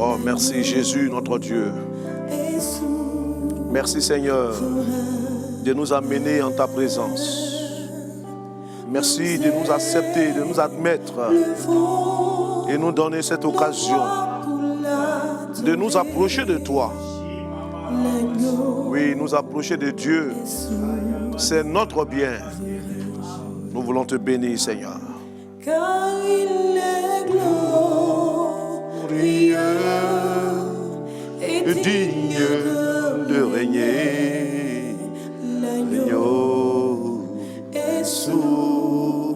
Oh, merci Jésus, notre Dieu. Merci Seigneur de nous amener en ta présence. Merci de nous accepter, de nous admettre et nous donner cette occasion de nous approcher de toi. Oui, nous approcher de Dieu, c'est notre bien. Nous voulons te bénir, Seigneur. Car il est glorieux et Digne de régner, l'agneau est souverain.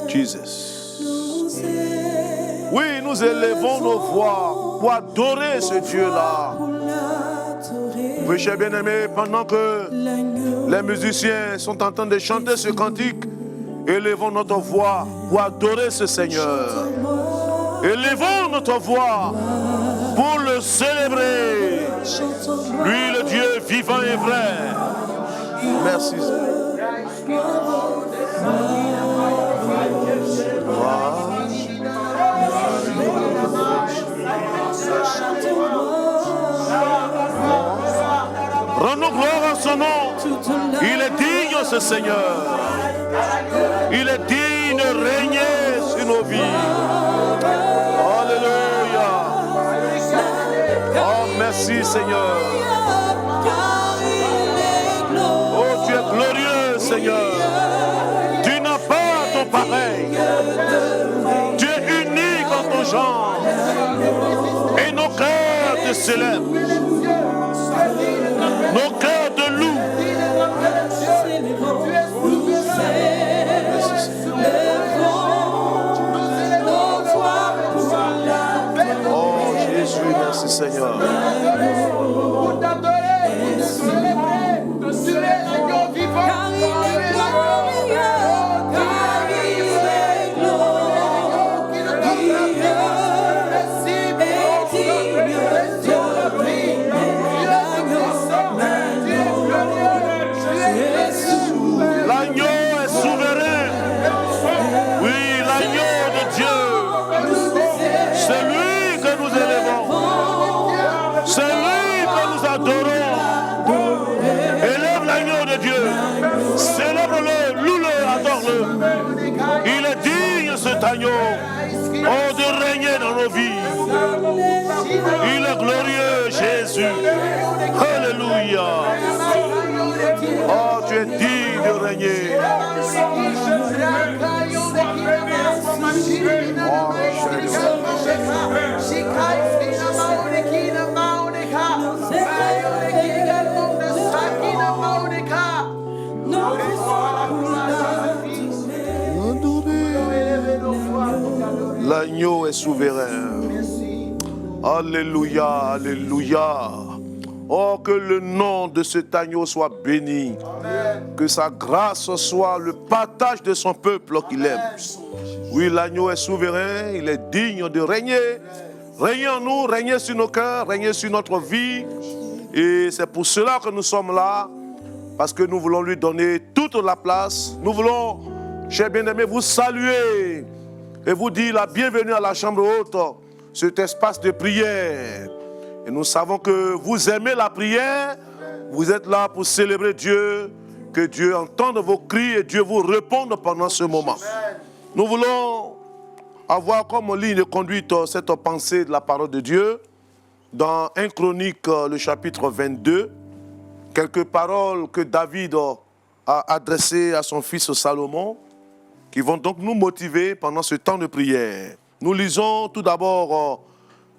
Jesus. Oui, nous élevons nos voix pour adorer ce Dieu-là. Oui, chers bien-aimés, pendant que les musiciens sont en train de chanter ce cantique, élevons notre voix pour adorer ce Seigneur. Élevons notre voix pour le célébrer. Lui, le Dieu vivant et vrai. Merci. Rendons gloire à son nom. Il est digne, ce Seigneur. Il est digne de régner sur nos vies. Alléluia. Oh, merci Seigneur. Oh, tu es glorieux, Seigneur. Tu n'as pas ton pareil. Tu es unique en ton genre. Et nos cœurs te célèbrent. Nos cœurs te louent. Oh Jésus, merci Seigneur. Pour t'adorer, te célébrer, te célébrer l'agneau vivant. Car il est glorieux, car il est glorieux, L'agneau est souverain. Oui, l'agneau de Dieu. C'est lui que nous élevons. C'est lui que nous adorons. Élève l'agneau de Dieu. Célèbre-le, loue-le, adore-le. Il est digne cet agneau. Oh, de régner dans nos vies. Il est glorieux, Jésus. Alléluia. Oh, tu es digne de régner. L'agneau est souverain. Alléluia, alléluia. Oh, que le nom de cet agneau soit béni. Que sa grâce soit le partage de son peuple qu'il aime. Oui, l'agneau est souverain, il est digne de régner. Régner en nous, régner sur nos cœurs, régner sur notre vie. Et c'est pour cela que nous sommes là. Parce que nous voulons lui donner toute la place. Nous voulons, chers bien-aimés, vous saluer et vous dire la bienvenue à la chambre haute, cet espace de prière. Et nous savons que vous aimez la prière, vous êtes là pour célébrer Dieu, que Dieu entende vos cris et Dieu vous réponde pendant ce moment. Nous voulons avoir comme ligne de conduite cette pensée de la parole de Dieu dans 1 Chronique, le chapitre 22, quelques paroles que David a adressées à son fils Salomon, qui vont donc nous motiver pendant ce temps de prière. Nous lisons tout d'abord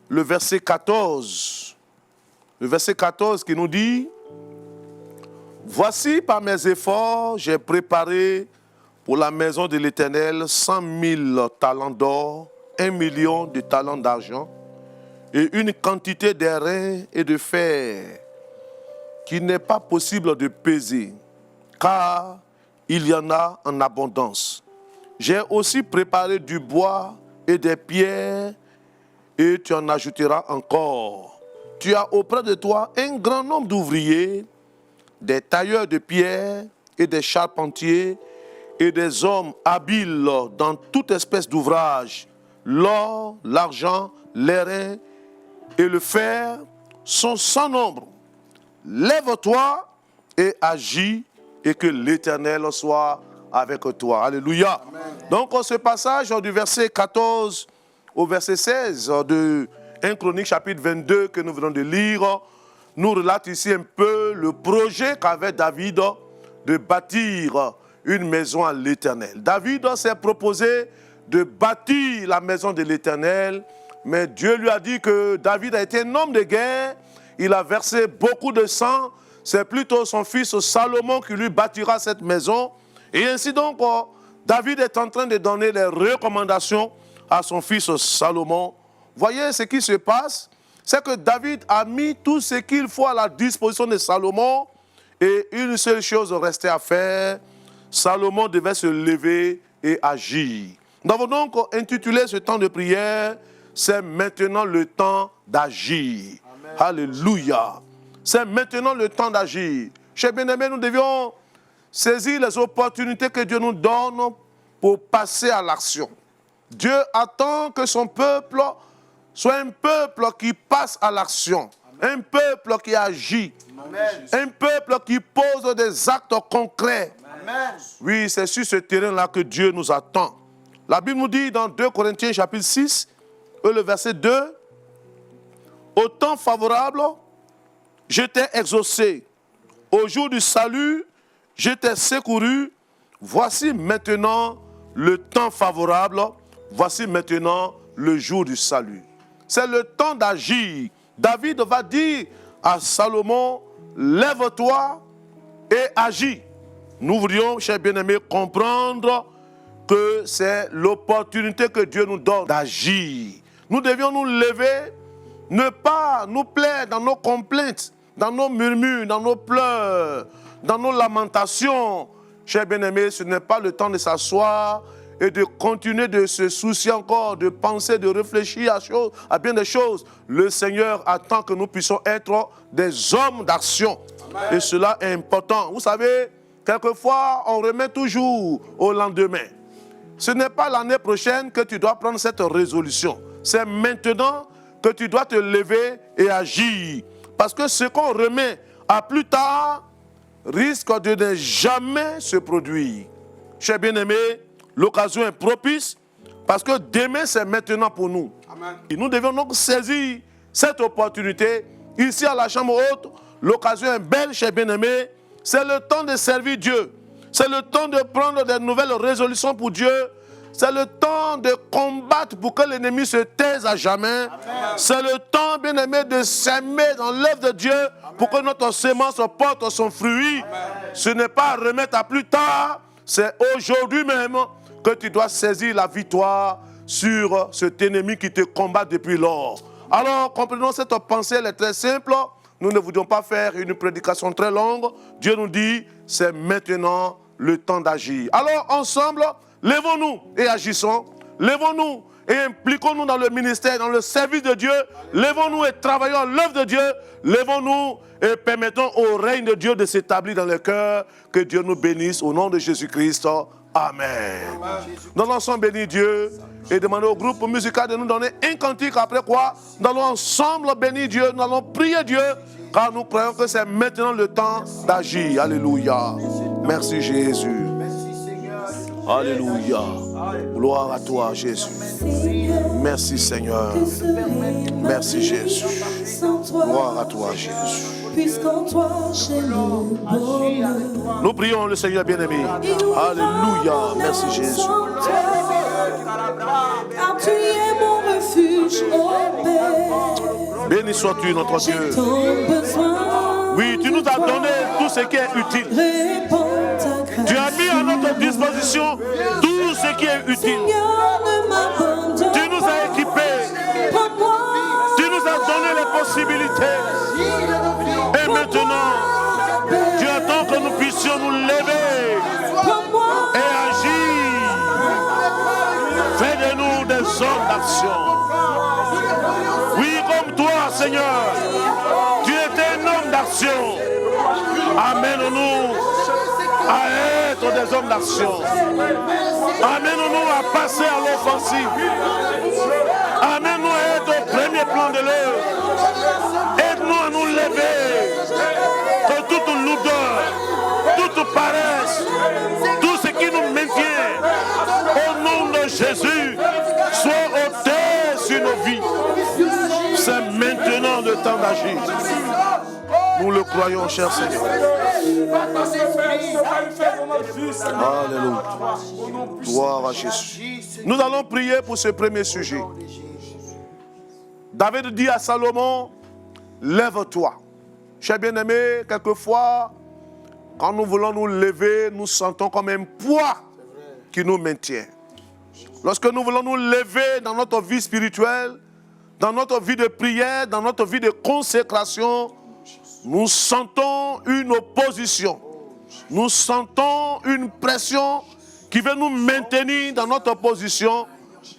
le verset 14. Le verset 14 qui nous dit: voici par mes efforts, j'ai préparé pour la maison de l'Éternel 100 000 talents d'or, 1 million de talents d'argent et une quantité d'airain et de fer qui n'est pas possible de peser, car il y en a en abondance. J'ai aussi préparé du bois et des pierres, et tu en ajouteras encore. Tu as auprès de toi un grand nombre d'ouvriers, des tailleurs de pierre et des charpentiers, et des hommes habiles dans toute espèce d'ouvrage. l'or, l'argent, l'airain et le fer sont sans nombre. Lève-toi et agis, et que l'Éternel soit avec toi. Alléluia. Amen. Donc, ce passage du verset 14 au verset 16 de 1 Chronique chapitre 22 que nous venons de lire, nous relate ici un peu le projet qu'avait David de bâtir une maison à l'Éternel. David s'est proposé de bâtir la maison de l'Éternel, mais Dieu lui a dit que David a été un homme de guerre, il a versé beaucoup de sang, c'est plutôt son fils Salomon qui lui bâtira cette maison. Et ainsi donc, David est en train de donner les recommandations à son fils Salomon. Voyez ce qui se passe, c'est que David a mis tout ce qu'il faut à la disposition de Salomon et une seule chose restait à faire. Salomon devait se lever et agir. Nous avons donc intitulé ce temps de prière, c'est maintenant le temps d'agir. Amen. Alléluia. C'est maintenant le temps d'agir. Chers bien-aimés, nous devions saisir les opportunités que Dieu nous donne pour passer à l'action. Dieu attend que son peuple soit un peuple qui passe à l'action, un peuple qui agit, Amen. Un peuple qui pose des actes concrets. Amen. Oui, c'est sur ce terrain-là que Dieu nous attend. La Bible nous dit dans 2 Corinthiens chapitre 6, le verset 2, « Au temps favorable, je t'ai exaucé. Au jour du salut, je t'ai secouru. Voici maintenant le temps favorable. Voici maintenant le jour du salut. » C'est le temps d'agir. David va dire à Salomon, lève-toi et agis. Nous voudrions, chers bien-aimés, comprendre que c'est l'opportunité que Dieu nous donne d'agir. Nous devions nous lever, ne pas nous plaire dans nos complaintes, dans nos murmures, dans nos pleurs, dans nos lamentations. Chers bien-aimés, ce n'est pas le temps de s'asseoir et de continuer de se soucier encore, de penser, de réfléchir à bien des choses. Le Seigneur attend que nous puissions être des hommes d'action. Et cela est important. Vous savez, quelquefois, on remet toujours au lendemain. Ce n'est pas l'année prochaine que tu dois prendre cette résolution. C'est maintenant que tu dois te lever et agir. Parce que ce qu'on remet à plus tard risque de ne jamais se produire. Chers bien-aimés, l'occasion est propice parce que demain, c'est maintenant pour nous. Amen. Et nous devons donc saisir cette opportunité. Ici à la chambre haute, l'occasion est belle, chers bien-aimés. C'est le temps de servir Dieu. C'est le temps de prendre de nouvelles résolutions pour Dieu. C'est le temps de combattre pour que l'ennemi se taise à jamais. C'est le temps, bien aimé, de s'aimer dans l'œuvre de Dieu. Amen. Pour que notre semence porte son fruit. Amen. Ce n'est pas à remettre à plus tard. C'est aujourd'hui même que tu dois saisir la victoire sur cet ennemi qui te combat depuis lors. Alors, comprenons cette pensée, elle est très simple. Nous ne voudrions pas faire une prédication très longue. Dieu nous dit, c'est maintenant le temps d'agir. Alors, ensemble, lèvons-nous et agissons. Lèvons-nous et impliquons-nous dans le ministère, dans le service de Dieu. Lèvons-nous et travaillons à l'œuvre de Dieu. Lèvons-nous et permettons au règne de Dieu de s'établir dans le cœur. Que Dieu nous bénisse au nom de Jésus-Christ. Amen. Nous allons bénir Dieu et demander au groupe musical de nous donner un cantique. Après quoi, nous allons ensemble bénir Dieu. Nous allons prier Dieu. Car nous croyons que c'est maintenant le temps d'agir. Alléluia. Merci Jésus. Alléluia. Gloire à toi, Jésus. Merci, Seigneur. Merci, Jésus. Gloire à toi, Jésus. Puisqu'en toi j'ai le bonheur. Nous prions le Seigneur bien-aimé. Alléluia. Merci, Jésus. Car tu es mon refuge, ô Père. Béni sois-tu, notre Dieu. Oui, tu nous as donné tout ce qui est utile. Tu as mis à notre disposition tout ce qui est utile. Tu nous as équipés. Tu nous as donné les possibilités. Et maintenant, Dieu attend que nous puissions nous lever et agir. Fais de nous des hommes d'action. Oui, comme toi, Seigneur, tu étais un homme d'action. Amène-nous à être des hommes d'action. Amène-nous à passer à l'offensive. Jésus soit ôté sur nos vies. C'est maintenant le temps d'agir. Nous le croyons, cher Seigneur. Alléluia. Gloire à Jésus. Nous allons prier pour ce premier sujet. David dit à Salomon, lève-toi. Cher bien-aimé, quelquefois, quand nous voulons nous lever, nous sentons comme un poids qui nous maintient. Lorsque nous voulons nous lever dans notre vie spirituelle, dans notre vie de prière, dans notre vie de consécration, nous sentons une opposition. Nous sentons une pression qui veut nous maintenir dans notre position.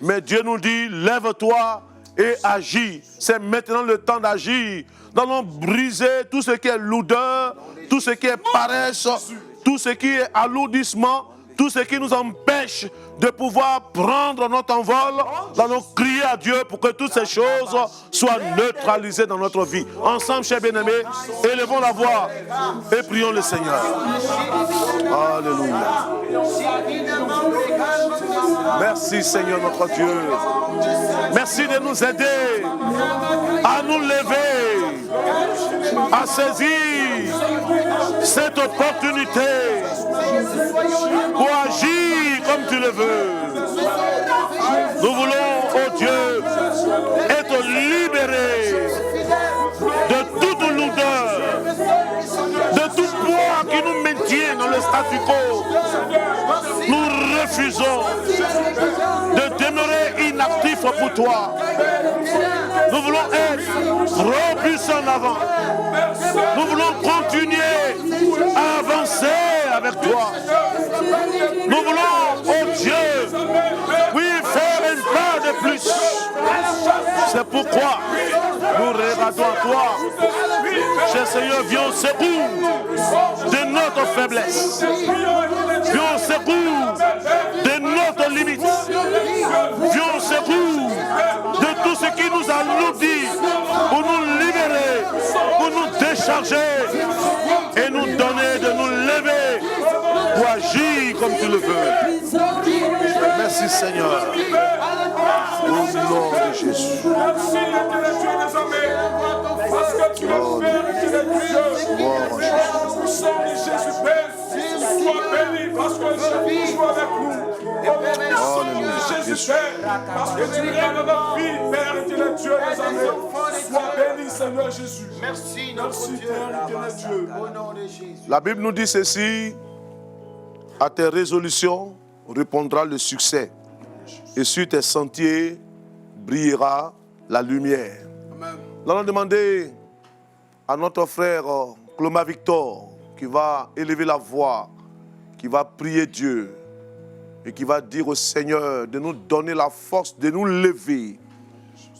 Mais Dieu nous dit, lève-toi et agis. C'est maintenant le temps d'agir. Nous allons briser tout ce qui est lourdeur, tout ce qui est paresse, tout ce qui est alourdissement, tout ce qui nous empêche de pouvoir prendre notre envol. Nous allons crier à Dieu pour que toutes ces choses soient neutralisées dans notre vie. Ensemble, chers bien-aimés, élevons la voix et prions le Seigneur. Alléluia. Merci Seigneur notre Dieu. Merci de nous aider à nous lever, à saisir cette opportunité pour agir comme tu le veux. Nous voulons, oh Dieu, être libérés de toute lourdeur, de tout poids qui nous maintient dans le statu quo. Nous refusons de demeurer inactifs pour toi. Nous voulons être propulsés en avant. Nous voulons continuer à avancer avec toi. Nous voulons, oh Dieu, oui, faire un pas de plus. C'est pourquoi nous regardons à toi. Cher Seigneur, viens au secours de notre faiblesse. Viens au secours de notre limite. Viens au secours de tout ce qui nous alourdit pour nous libérer, pour nous décharger et nous donner de nous lever pour agir comme tu le veux. Merci Seigneur. Au nom de Jésus. Merci l'éternel Dieu des armées, parce que tu es Père et tu es Dieu. Nous sommes de Jésus Père. Sois béni parce que Jésus joue avec nous. Nous sommes de Jésus Père, parce que tu es dans notre vie, Père et tu es Dieu des armées. Sois béni Seigneur Jésus. Merci notre Dieu. Au nom de Jésus. La Bible nous dit ceci, à tes résolutions répondra le succès. Et sur tes sentiers brillera la lumière. Amen. Nous allons demander à notre frère Cloma Victor, qui va élever la voix, qui va prier Dieu et qui va dire au Seigneur de nous donner la force de nous lever.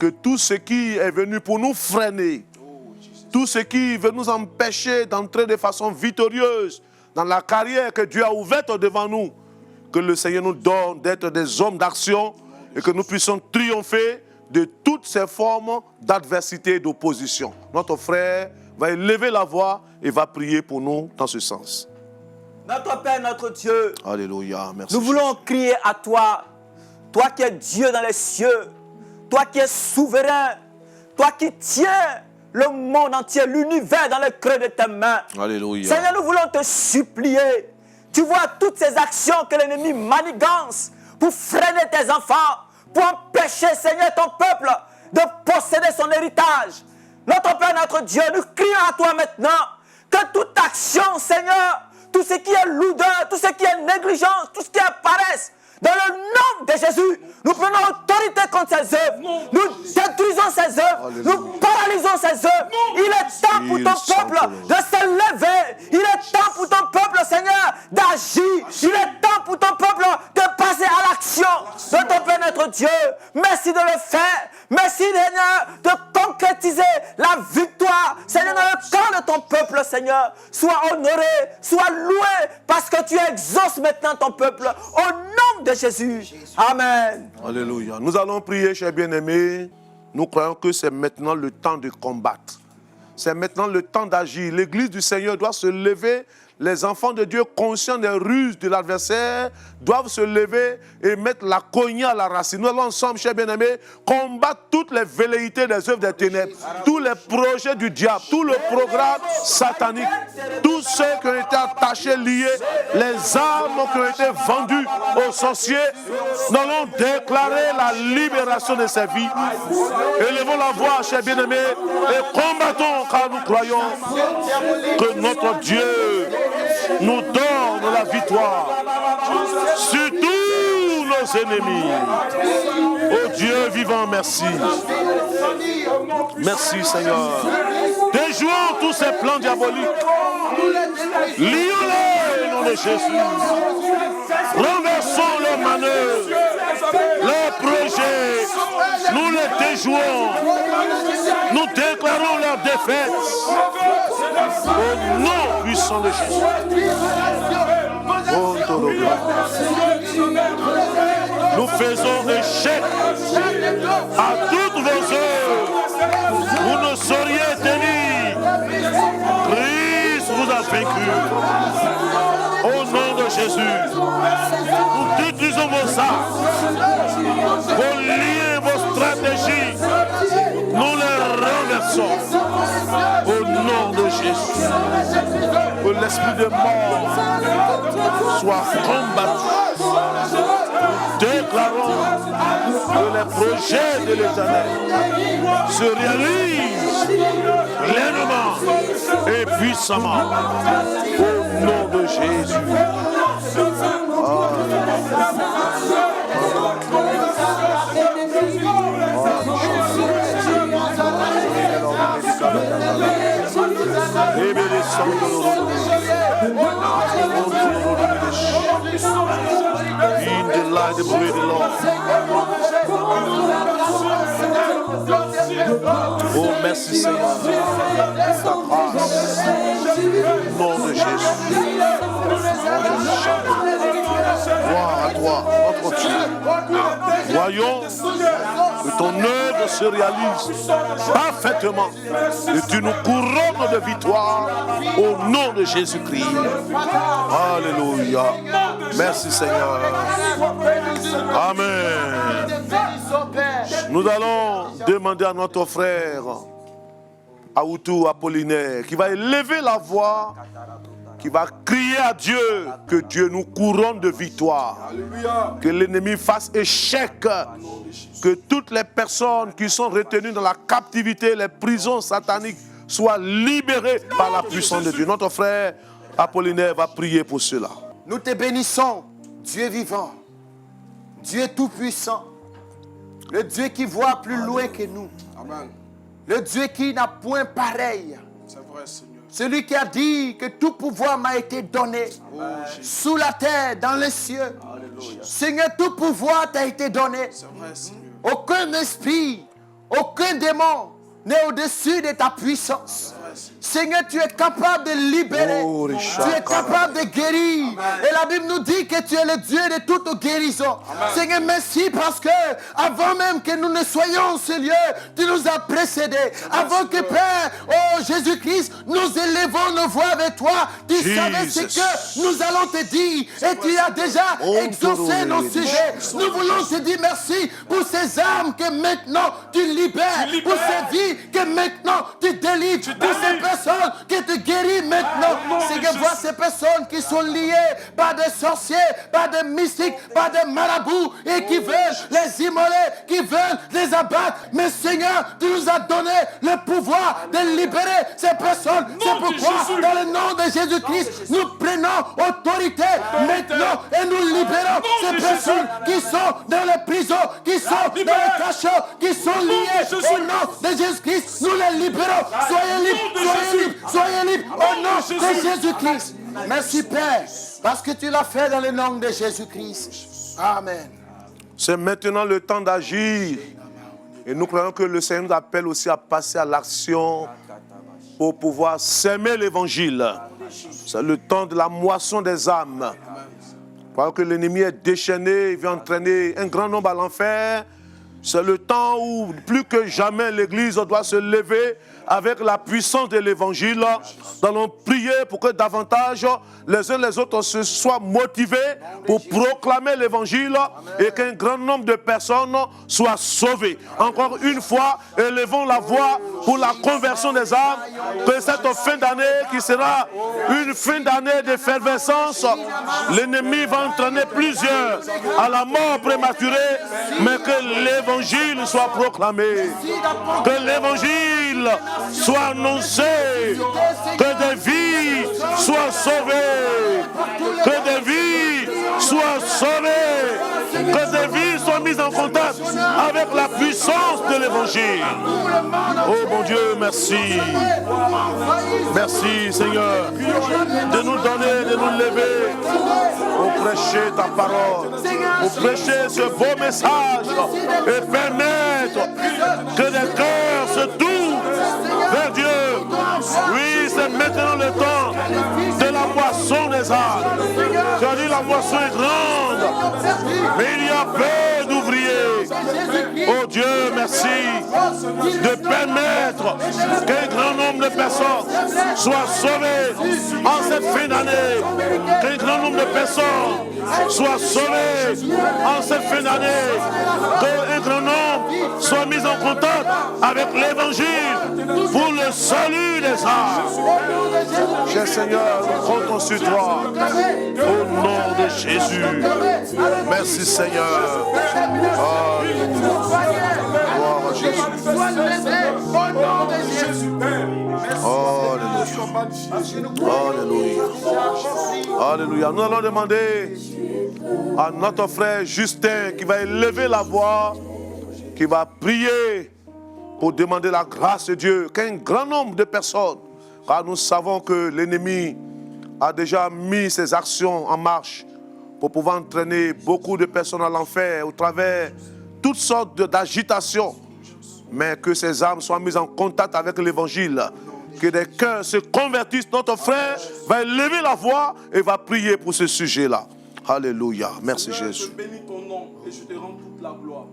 Que tout ce qui est venu pour nous freiner, tout ce qui veut nous empêcher d'entrer de façon victorieuse dans la carrière que Dieu a ouverte devant nous, que le Seigneur nous donne d'être des hommes d'action et que nous puissions triompher de toutes ces formes d'adversité et d'opposition. Notre frère va élever la voix et va prier pour nous dans ce sens. Notre Père, notre Dieu, Alléluia, merci. Nous voulons crier à toi, toi qui es Dieu dans les cieux, toi qui es souverain, toi qui tiens le monde entier, l'univers dans le creux de tes mains. Alléluia. Seigneur, nous voulons te supplier. Tu vois toutes ces actions que l'ennemi manigance pour freiner tes enfants, pour empêcher, Seigneur, ton peuple de posséder son héritage. Notre Père, notre Dieu, nous crions à toi maintenant que toute action, Seigneur, tout ce qui est lourdeur, tout ce qui est négligence, tout ce qui est paresse, dans le nom de Jésus, nous prenons autorité contre ces œuvres. Nous détruisons ces œuvres. Nous paralysons ces œuvres. Il est temps pour ton peuple de se lever. Il est temps pour ton peuple, Seigneur, d'agir. Il est temps pour ton peuple de passer à l'action. Notre Père, notre Dieu, merci de le faire. Merci, Seigneur, de concrétiser la victoire. Seigneur, dans le camp de ton peuple, Seigneur, sois honoré, sois loué, parce que tu exauces maintenant ton peuple. Au nom de Jésus. Amen. Alléluia. Nous allons prier, chers bien-aimés. Nous croyons que c'est maintenant le temps de combattre. C'est maintenant le temps d'agir. L'Église du Seigneur doit se lever les enfants de Dieu, conscients des ruses de l'adversaire, doivent se lever et mettre la cognée à la racine. Nous allons ensemble, chers bien-aimés, combattre toutes les velléités des œuvres des ténèbres, tous les projets du diable, tout le programme satanique, tous ceux qui ont été attachés, liés, les âmes qui ont été vendues aux sorciers. Nous allons déclarer la libération de ces vies. Élevons la voix, chers bien-aimés, et combattons, car nous croyons que notre Dieu nous donne la victoire sur tous nos ennemis. Oh Dieu vivant, merci. Merci Seigneur. Déjouons tous ces plans diaboliques. Lions-les au nom de Jésus. Renversons leurs manœuvres, leurs projets. Nous les déjouons. Nous déclarons leur défaite. Au nom puissant de Jésus. Nous faisons échec à toutes vos œuvres. Vous ne sauriez tenir. Christ vous a vaincu. Au nom de Jésus, nous détruisons vos arts, vos liens, vos stratégies. Nous les renversons. Au nom de Jésus, que l'esprit de mort soit combattu. Déclarons que les projets de l'Éternel se réalisent pleinement et puissamment au nom de Jésus. In the light of the Lord. Oh, merci Seigneur. Ta grâce. Au nom de Jésus. Gloire à toi, notre Dieu. Voyons que ton œuvre se réalise parfaitement et tu nous couronnes de victoire au nom de Jésus-Christ. Alléluia. Merci Seigneur. Amen. Nous allons demander à notre frère Aoutou Apollinaire qui va élever la voix, qui va crier à Dieu que Dieu nous couronne de victoire. Que l'ennemi fasse échec. Que toutes les personnes qui sont retenues dans la captivité, les prisons sataniques, soient libérées par la puissance de Dieu. Notre frère Apollinaire va prier pour cela. Nous te bénissons, Dieu vivant, Dieu tout-puissant, le Dieu qui voit plus loin que nous. Amen. Le Dieu qui n'a point pareil. C'est vrai, Seigneur. Celui qui a dit que tout pouvoir m'a été donné sous la terre, dans les cieux. Alléluia. Seigneur, tout pouvoir t'a été donné. C'est vrai, Seigneur. Aucun esprit, aucun démon n'est au-dessus de ta puissance. Seigneur, tu es capable de libérer. Tu es capable de guérir. Et la Bible nous dit que tu es le Dieu de toute guérison. Seigneur, merci parce que avant même que nous ne soyons en ce lieu, tu nous as précédés. Avant que Père, oh Jésus-Christ, nous élevons nos voix avec toi. Tu savais ce que nous allons te dire. Et tu as déjà exaucé nos sujets. Nous voulons te dire merci pour ces âmes que maintenant tu libères. Pour ces vies que maintenant tu délivres. Pour ces personnes que tu guéris maintenant. C'est que vois ces personnes qui sont liées par des sorciers, par des mystiques, par des marabouts et qui veulent les immoler, qui veulent les abattre. Mais Seigneur, tu nous as donné le pouvoir de libérer ces personnes. C'est pourquoi dans le nom de Jésus-Christ, nous prenons autorité maintenant et nous libérons ces personnes qui sont dans les prisons, qui sont dans les cachots, qui sont liées au nom de Jésus-Christ. Nous les libérons. Soyez libres, soyez libres, soyez libres au nom de Jésus-Christ. Merci Père, parce que tu l'as fait dans le nom de Jésus-Christ. Amen. C'est maintenant le temps d'agir. Et nous croyons que le Seigneur nous appelle aussi à passer à l'action pour pouvoir s'aimer l'évangile. C'est le temps de la moisson des âmes. Croyons que l'ennemi est déchaîné, il vient entraîner un grand nombre à l'enfer. C'est le temps où plus que jamais l'Église doit se lever avec la puissance de l'Évangile. Nous allons prier pour que davantage les uns les autres se soient motivés pour proclamer l'Évangile et qu'un grand nombre de personnes soient sauvées. Encore une fois, élevons la voix pour la conversion des âmes. Que cette fin d'année qui sera une fin d'année d'effervescence, l'ennemi va entraîner plusieurs à la mort prématurée, mais que l'Évangile soit proclamé, que l'Évangile soit annoncé, que des vies soient sauvées, que des vies soient sauvées, que des vies soient mises en contact avec la puissance de l'Évangile. Oh mon Dieu, merci. Merci Seigneur de nous donner, de nous lever pour prêcher ta parole, pour prêcher ce beau message et permettre que les cœurs se tournent vers Dieu. Oui, c'est maintenant le temps de la moisson des âmes. Tu as dit la moisson est grande, mais il y a peu d'ouvriers. Oh Dieu, merci de permettre qu'un grand nombre de personnes soient sauvées en cette fin d'année. Qu'un grand nombre de personnes soient sauvées en cette fin d'année. Qu'un grand nombre soit mis en contact avec l'Évangile pour le salut des âmes. Cher Seigneur, nous comptons sur toi. Au nom de Jésus. Merci Seigneur. Alléluia. Gloire à Jésus. Alléluia. Alléluia. Nous allons demander à notre frère Justin qui va élever la voix, qui va prier pour demander la grâce de Dieu, qu'un grand nombre de personnes, car nous savons que l'ennemi a déjà mis ses actions en marche pour pouvoir entraîner beaucoup de personnes à l'enfer au travers toutes sortes d'agitations, mais que ces âmes soient mises en contact avec l'Évangile, que des cœurs se convertissent. Notre frère va élever la voix et va prier pour ce sujet-là. Alléluia. Merci Seigneur, Jésus. je bénis ton nom et je te rends toute la gloire.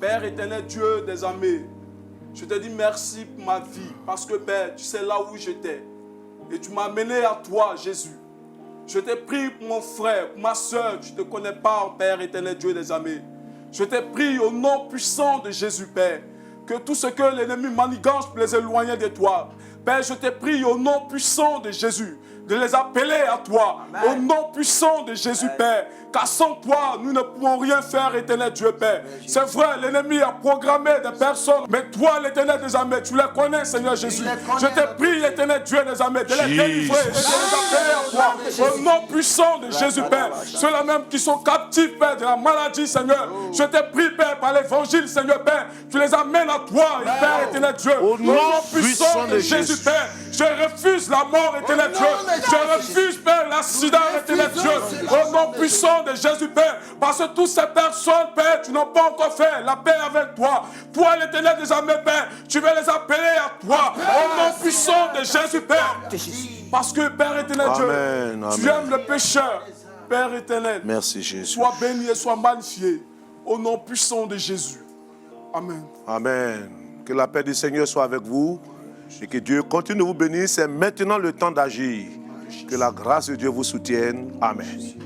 Père éternel, Dieu des armées, je te dis merci pour ma vie, parce que Père, tu sais là où j'étais et tu m'as mené à toi, Jésus. Je t'ai pris pour mon frère, pour ma soeur, tu ne te connais pas, Père éternel, Dieu des armées. Je t'ai pris au nom puissant de Jésus, Père, que tout ce que l'ennemi manigance pour les éloigner de toi. Père, je t'ai pris au nom puissant de Jésus, de les appeler à toi. Amen. Au nom puissant de Jésus, Père. Car sans toi, nous ne pouvons rien faire, éternel Dieu, Père. C'est vrai, l'ennemi a programmé des personnes, mais toi, l'éternel des armées, tu les connais, Seigneur Jésus. Je t'ai pris, l'éternel Dieu des armées, de les délivrer et de les appeler à toi. Au nom puissant de Jésus, Père. Ceux-là même qui sont captifs, Père, de la maladie, Seigneur. Je t'ai pris, Père, par l'évangile, Seigneur, Père. Tu les amènes à toi, Père, éternel Dieu. Au nom puissant de Jésus, Père. Je refuse la mort, éternel Dieu. Je refuse, Père, l'accident, éternel Dieu. Au nom puissant de Jésus, Père. Parce que toutes ces personnes, Père, tu n'as pas encore fait la paix avec toi. Toi, l'éternel des armées, Père, tu veux les appeler à toi. Au nom puissant de Jésus, Père. Parce que, Père éternel Dieu, tu aimes le pécheur. Père éternel, merci Jésus. Sois béni et sois magnifié. Au nom puissant de Jésus. Amen. Amen. Que la paix du Seigneur soit avec vous. Et que Dieu continue de vous bénir. C'est maintenant le temps d'agir. Que la grâce de Dieu vous soutienne. Amen.